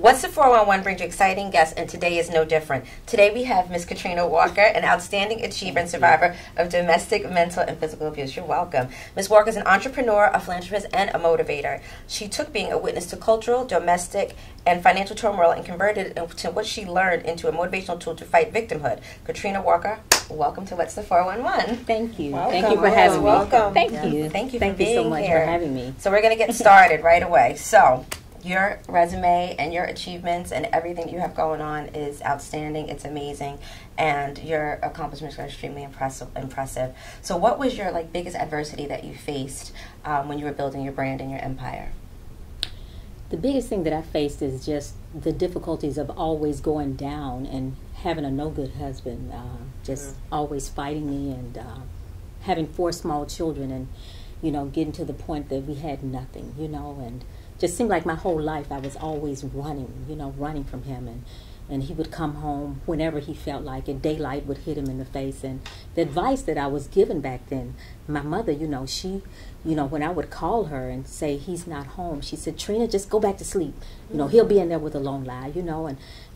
What's the 411 brings you exciting guests, and today is no different. Today we have Miss Katrina Walker, an outstanding achiever and survivor of domestic, mental, and physical abuse. You're welcome. Ms. Walker is an entrepreneur, a philanthropist, and a motivator. She took being a witness to cultural, domestic, and financial turmoil and converted it into what she learned into a motivational tool to fight victimhood. Katrina Walker, welcome to What's the 411. Thank you. Welcome. Thank you for having me. Welcome. Thank Yes. you. Thank you Thank for you being so much here. for having me. So we're going to get started right away. So your resume and your achievements and everything you have going on is outstanding. It's amazing. And your accomplishments are extremely impressive. So what was your biggest adversity that you faced when you were building your brand and your empire? The biggest thing that I faced is just the difficulties of always going down and having a no good husband, always fighting me, and having 4 small children, and getting to the point that we had nothing, and just seemed like my whole life I was always running, running from him, and he would come home whenever he felt like it. Daylight would hit him in the face. And the advice that I was given back then, my mother, she, when I would call her and say he's not home, she said, Trina, just go back to sleep. He'll be in there with a lone lie,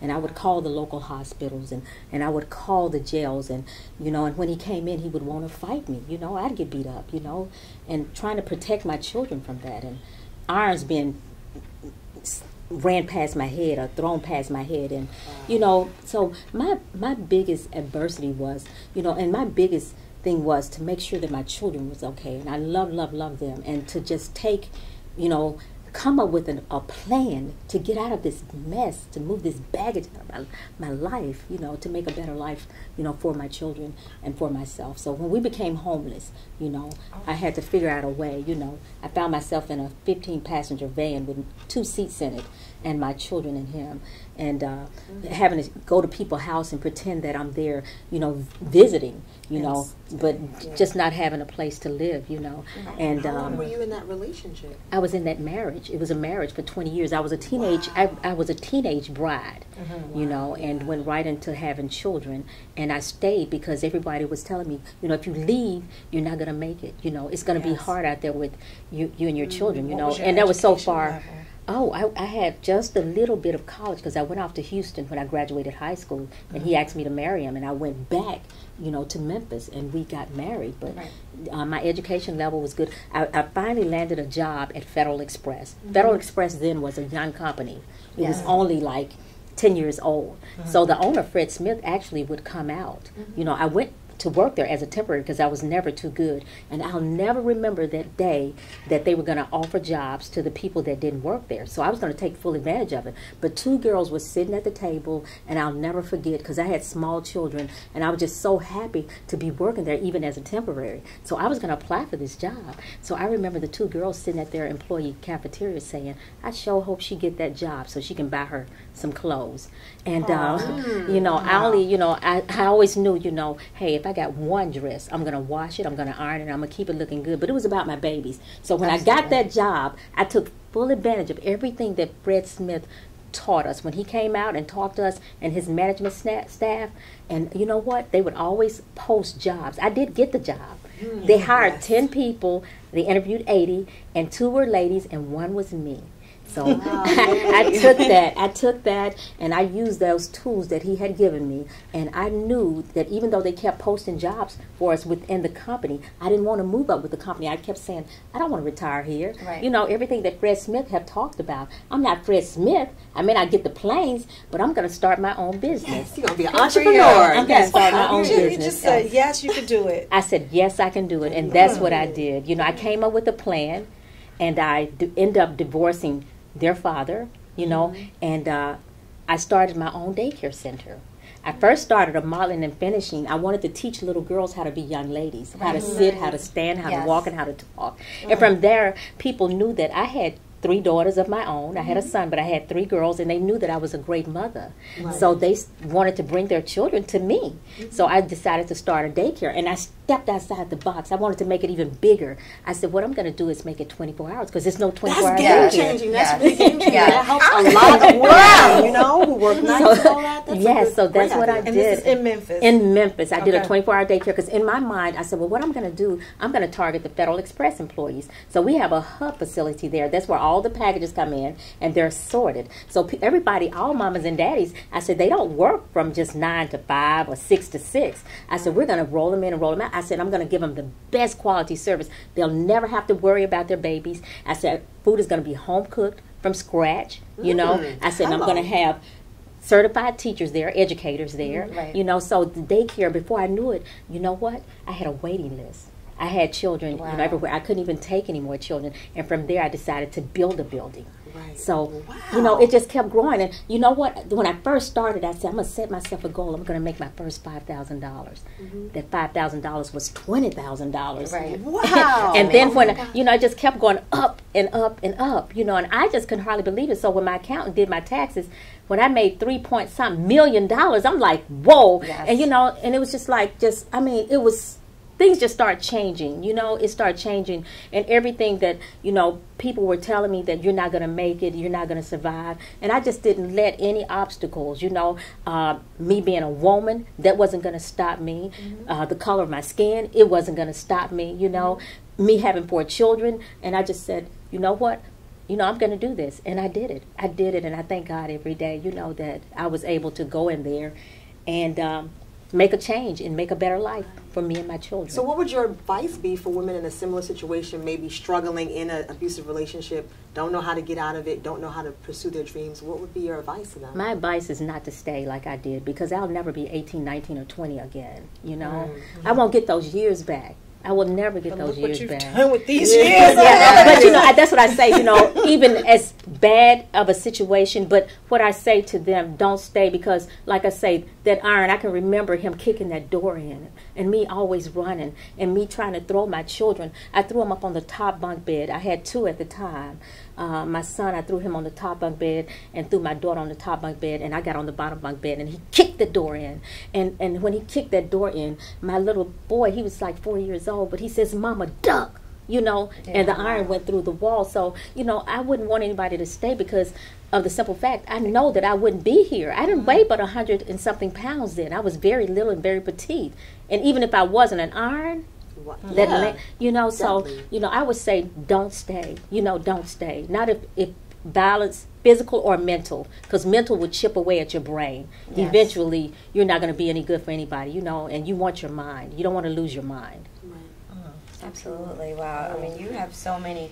and I would call the local hospitals, and I would call the jails, and when he came in, he would want to fight me. I'd get beat up, and trying to protect my children from that, and irons being ran past my head or thrown past my head, and so my biggest adversity was, and my biggest thing was to make sure that my children was okay, and I love them, and to just take, come up with a plan to get out of this mess, to move this baggage out of my life, to make a better life, for my children and for myself. So when we became homeless, I had to figure out a way, I found myself in a 15-passenger van with 2 seats in it, and my children and him, and having to go to people's house and pretend that I'm there, visiting, but just not having a place to live, And how long were you in that relationship? I was in that marriage. It was a marriage for 20 years. I was a teenage. Wow. I was a teenage bride, and went right into having children. And I stayed because everybody was telling me, if you leave, you're not going to make it. It's going to be hard out there with you and your children. And that was so far. Level? Oh, I had just a little bit of college because I went off to Houston when I graduated high school, and he asked me to marry him, and I went back, to Memphis, and we got married. But my education level was good. I finally landed a job at Federal Express. Federal Express then was a young company. It was only 10 years old. So the owner, Fred Smith, actually would come out. I went to work there as a temporary because I was never too good. And I'll never remember that day that they were going to offer jobs to the people that didn't work there. So I was going to take full advantage of it. But 2 girls were sitting at the table, and I'll never forget because I had small children, and I was just so happy to be working there even as a temporary. So I was going to apply for this job. So I remember the 2 girls sitting at their employee cafeteria saying, I sure hope she get that job so she can buy her some clothes. And, I always knew, hey, if I got one dress, I'm going to wash it, I'm going to iron it, I'm going to keep it looking good. But it was about my babies. So when I got that job, I took full advantage of everything that Fred Smith taught us when he came out and talked to us and his management staff. And you know what? They would always post jobs. I did get the job. They hired 10 people, they interviewed 80, and 2 were ladies and 1 was me. So I took that, and I used those tools that he had given me, and I knew that even though they kept posting jobs for us within the company, I didn't want to move up with the company. I kept saying, I don't want to retire here. Right. Everything that Fred Smith have talked about. I'm not Fred Smith. I mean, I get the planes, but I'm going to start my own business. You're going to be an entrepreneur. I'm going to start my own business. You just said, yes, you can do it. I said, yes, I can do it, and that's what I did. I came up with a plan, and I ended up divorcing their father, and I started my own daycare center. I first started a modeling and finishing. I wanted to teach little girls how to be young ladies, how to sit, how to stand, how to walk, and how to talk. And from there, people knew that I had 3 daughters of my own. I had a son, but I had 3 girls, and they knew that I was a great mother. Right. So they wanted to bring their children to me. So I decided to start a daycare, and I stepped outside the box. I wanted to make it even bigger. I said, what I'm going to do is make it 24 hours because there's no 24 hours. That's game changing. That's really game changing. That helps a lot of women, you know, who work nights and all that. That's so that's what I did. And this is in Memphis? In Memphis. I did a 24-hour daycare because in my mind, I said, well, what I'm going to do, I'm going to target the Federal Express employees. So we have a hub facility there. That's where all the packages come in, and they're sorted. So everybody, all mamas and daddies, I said, they don't work from just 9 to 5 or 6 to 6. I said, we're going to roll them in and roll them out. I said, I'm going to give them the best quality service. They'll never have to worry about their babies. I said, food is going to be home cooked from scratch, you know. I said, I'm going to have certified teachers there, educators there, you know. So the daycare, before I knew it, you know what? I had a waiting list. I had children you know, everywhere. I couldn't even take any more children. And from there, I decided to build a building. So, you know, it just kept growing. And you know what? When I first started, I said, I'm going to set myself a goal. I'm going to make my first $5,000. That $5,000 was $20,000. Wow. And then when, you know, I just kept going up and up and up, you know, and I just couldn't hardly believe it. So when my accountant did my taxes, when I made $3.something million, I'm like, whoa. And, you know, and it was just like, I mean, it was, things just start changing, you know, it started changing. And everything that, you know, people were telling me that you're not going to make it, you're not going to survive. And I just didn't let any obstacles, you know, me being a woman, that wasn't going to stop me. The color of my skin, it wasn't going to stop me, you know. Me having 4 children. And I just said, you know what? You know, I'm going to do this. And I did it. I did it. And I thank God every day, you know, that I was able to go in there and make a change and make a better life for me and my children. So what would your advice be for women in a similar situation, maybe struggling in an abusive relationship, don't know how to get out of it, don't know how to pursue their dreams? What would be your advice to them? My advice is not to stay like I did, because I'll never be 18, 19, or 20 again, you know. I won't get those years back. I will never get those years back. What you've done with these years. But, you know, that's what I say, you know, even as bad of a situation, but what I say to them, don't stay, because, like I say, that iron, I can remember him kicking that door in, and me always running, and me trying to throw my children. I threw them up on the top bunk bed. I had 2 at the time. My son, I threw him on the top bunk bed and threw my daughter on the top bunk bed, and I got on the bottom bunk bed, and he kicked the door in. And when he kicked that door in, my little boy, he was like 4 years old, but he says, "Mama, duck," you know, and the iron went through the wall. So, you know, I wouldn't want anybody to stay because of the simple fact, I know that I wouldn't be here. I didn't weigh but 100 and something pounds then. I was very little and very petite. And even if I wasn't an iron, you know, so, you know, I would say don't stay. You know, don't stay. Not if violence, physical or mental, because mental would chip away at your brain. Eventually, you're not going to be any good for anybody, you know, and you want your mind. You don't want to lose your mind. Absolutely. Wow. I mean, you have so many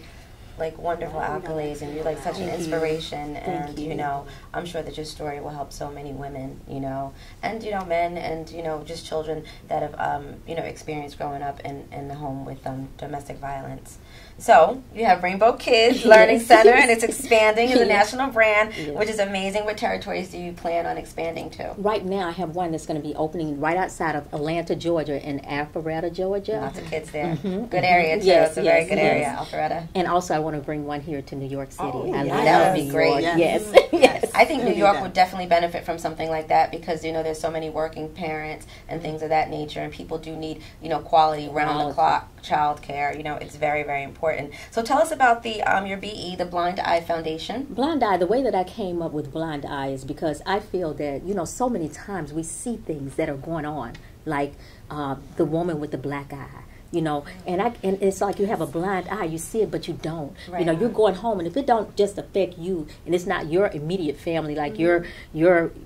like wonderful accolades, and you're like such an inspiration. And you know, I'm sure that your story will help so many women, you know, and you know, men, and you know, just children that have you know, experienced growing up in the home with domestic violence. So you have Rainbow Kids Learning Center, and it's expanding as a national brand, which is amazing. What territories do you plan on expanding to? Right now, I have one that's going to be opening right outside of Atlanta, Georgia, in Alpharetta, Georgia. Lots of kids there. Good area too. It's a very good area, Alpharetta. And also, I want to bring one here to New York City. That would be great. Yes. I think New York would definitely benefit from something like that, because you know, there's so many working parents and things of that nature, and people do need, you know, quality round the clock child care. You know, it's very, very important. So tell us about the your BE, the Blind Eye Foundation. Blind Eye, the way that I came up with Blind Eye is because I feel that, you know, so many times we see things that are going on, like the woman with the black eye. You know, and it's like you have a blind eye. You see it, but you don't. You know, you're going home, and if it don't just affect you, and it's not your immediate family, like your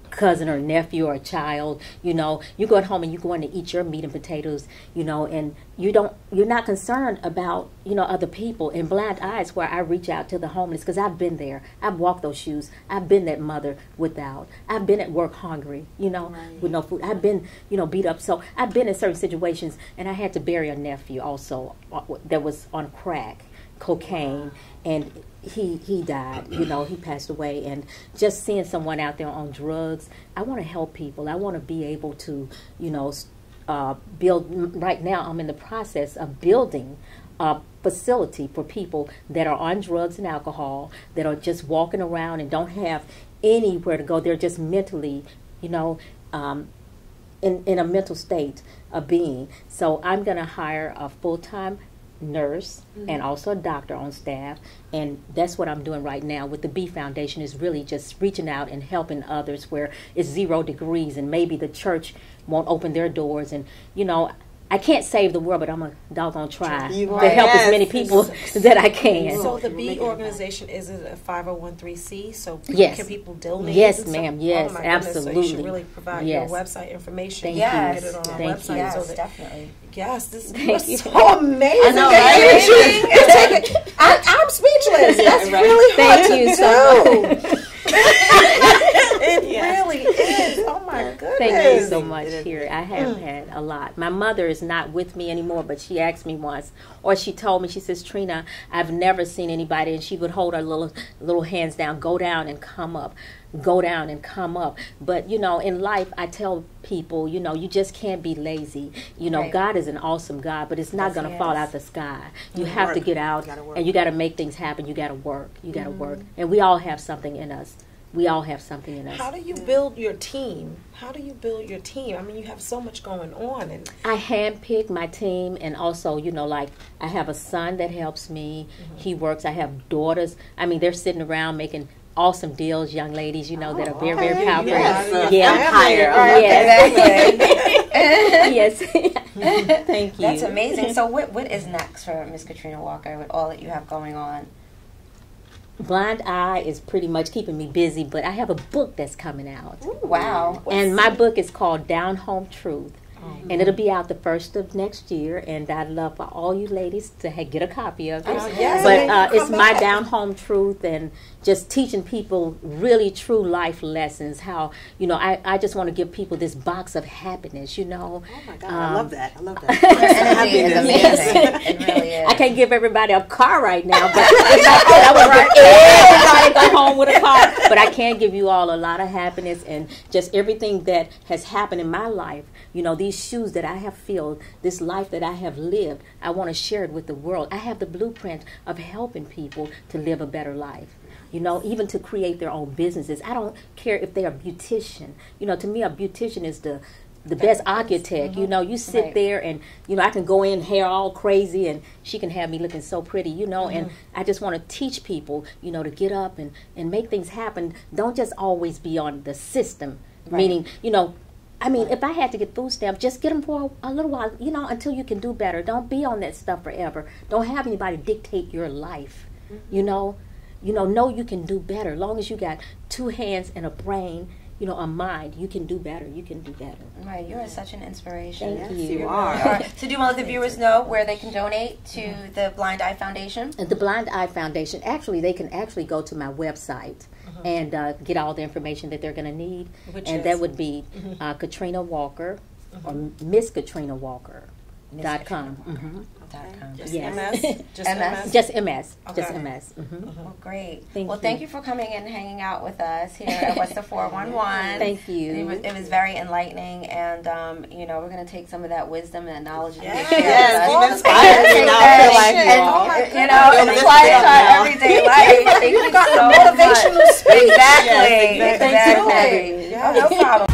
cousin or nephew or a child, you know, you're going home and you're going to eat your meat and potatoes, you know, and you're not concerned about, you know, other people. And Blind Eye is where I reach out to the homeless, because I've been there. I've walked those shoes. I've been that mother without. I've been at work hungry, you know, with no food. I've been, you know, beat up. So I've been in certain situations, and I had to bury a nephew also that was on crack, cocaine, and he died, you know, he passed away. And just seeing someone out there on drugs, I want to help people. I want to be able to, you know, build. Right now I'm in the process of building a facility for people that are on drugs and alcohol, that are just walking around and don't have anywhere to go. They're just mentally, you know, in a mental state of being. So I'm going to hire a full-time nurse and also a doctor on staff, and that's what I'm doing right now with the B Foundation, is really just reaching out and helping others where it's 0 degrees and maybe the church won't open their doors. And I can't save the world, but I'm a doggone try to help as many people that I can. So the B organization, is it a 501(c)(3), so yes. can people donate? Yes, ma'am. Yes, oh my absolutely. Goodness, so you should really provide your website information. Thank you. Yes. Get it on our Thank website. you. Yes, So that, definitely. yes, this Thank you. is so amazing. I know, right? I'm speechless. Yeah, That's right. really hard Thank you to so do. much. It really is. Oh my goodness. Thank you so much here. I have had a lot. My mother is not with me anymore, but she asked me once, or she told me, she says, Trina, I've never seen anybody, and she would hold her little hands down, go down and come up, go down and come up. But, in life, I tell people, you just can't be lazy. Right. God is an awesome God, but it's not going to fall out the sky. You have to get out, and you got to make things happen. You got to work. You got to work. And we all have something in us. We all have something in us. How do you build your team? I mean, you have so much going on. And I handpick my team, and also, like, I have a son that helps me. He works. I have daughters. I mean, they're sitting around making awesome deals, young ladies, that are very, very powerful. Yes. Yes. Yes. Thank you. That's amazing. So what is next for Miss Katrina Walker with all that you have going on? Blind Eye is pretty much keeping me busy, but I have a book that's coming out. Ooh, wow. And my book is called Down Home Truth. And it'll be out the 1st of next year, and I'd love for all you ladies to get a copy of it. Yes. But it's my down home truth, and just teaching people really true life lessons. How, I just want to give people this box of happiness, Oh my God, I love that. Your energy is amazing. It really is. I can't give everybody a car right now, but I want to give everybody go home with a car. But I can give you all a lot of happiness, and just everything that has happened in my life. These shoes that I have filled, this life that I have lived, I want to share it with the world. I have the blueprint of helping people to live a better life. Even to create their own businesses. I don't care if they're a beautician. To me, a beautician is the best architect. You sit there and, I can go in hair all crazy and she can have me looking so pretty, and I just want to teach people, to get up and make things happen. Don't just always be on the system, meaning, if I had to get food stamps, just get them for a little while, until you can do better. Don't be on that stuff forever. Don't have anybody dictate your life, know you can do better. As long as you got 2 hands and a brain, a mind, you can do better. You can do better. Right, you are such an inspiration. Thank Yes, you. you are. So do you want to let the viewers know where they can donate to the Blind Eye Foundation? The Blind Eye Foundation, they can go to my website and get all the information that they're going to need. That would be Katrina Walker or Miss Katrina Walker.com. Just Yes. MS? Just MS? Just MS. Okay. Just MS. Well, great. Thank you. Thank you for coming and hanging out with us here at What's the 411. Thank you. It was very enlightening, and we're going to take some of that wisdom and that knowledge that Yes. you shared Yes, with you've us. inspired me now. I feel like you all. And apply it to our everyday life. Thank you so motivational much. speech. Exactly. Yes, Exactly. exactly. Oh, no problem.